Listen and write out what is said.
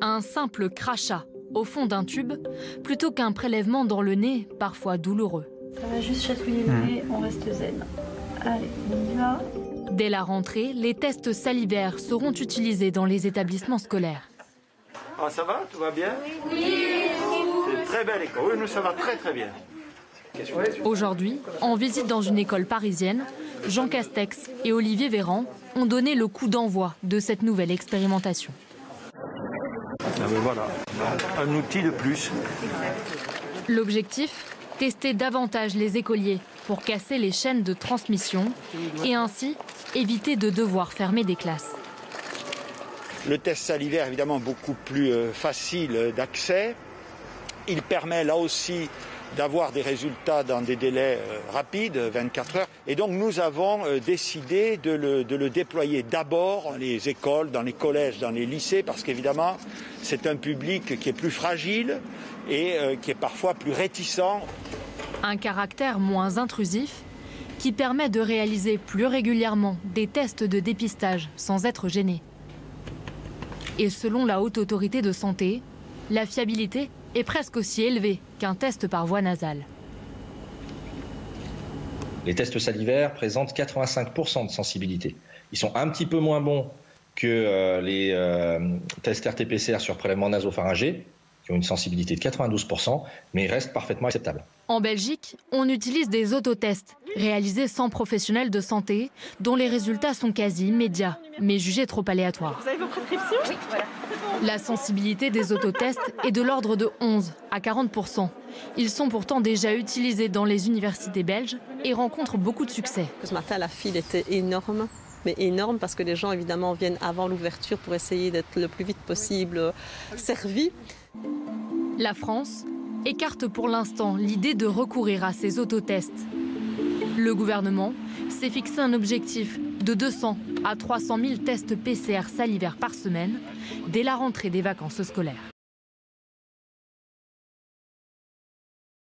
Un simple crachat au fond d'un tube plutôt qu'un prélèvement dans le nez, parfois douloureux. Ça va juste chatouiller le nez, on reste zen. Allez, on y va. Dès la rentrée, les tests salivaires seront utilisés dans les établissements scolaires. Ah, ça va? Tout va bien? Oui. C'est une très belle école. Oui, nous, ça va très très bien. Aujourd'hui, en visite dans une école parisienne, Jean Castex et Olivier Véran ont donné le coup d'envoi de cette nouvelle expérimentation. Ah ben voilà, un outil de plus. L'objectif, tester davantage les écoliers pour casser les chaînes de transmission et ainsi éviter de devoir fermer des classes. Le test salivaire, évidemment, beaucoup plus facile d'accès. Il permet là aussi d'avoir des résultats dans des délais rapides, 24 heures. Et donc nous avons décidé de le déployer d'abord dans les écoles, dans les collèges, dans les lycées, parce qu'évidemment, c'est un public qui est plus fragile et qui est parfois plus réticent. Un caractère moins intrusif qui permet de réaliser plus régulièrement des tests de dépistage sans être gêné. Et selon la Haute Autorité de Santé, la fiabilité est presque aussi élevée qu'un test par voie nasale. Les tests salivaires présentent 85% de sensibilité. Ils sont un petit peu moins bons que les tests RT-PCR sur prélèvement nasopharyngé, qui ont une sensibilité de 92%, mais ils restent parfaitement acceptables. En Belgique, on utilise des autotests réalisés sans professionnels de santé, dont les résultats sont quasi immédiats, mais jugés trop aléatoires. Vous avez vos prescriptions? Oui, voilà. La sensibilité des autotests est de l'ordre de 11 à 40%. Ils sont pourtant déjà utilisés dans les universités belges et rencontrent beaucoup de succès. Ce matin, la file était énorme. Mais énorme parce que les gens évidemment viennent avant l'ouverture pour essayer d'être le plus vite possible servis. La France écarte pour l'instant l'idée de recourir à ces autotests. Le gouvernement s'est fixé un objectif de 200 à 300 000 tests PCR salivaires par semaine dès la rentrée des vacances scolaires.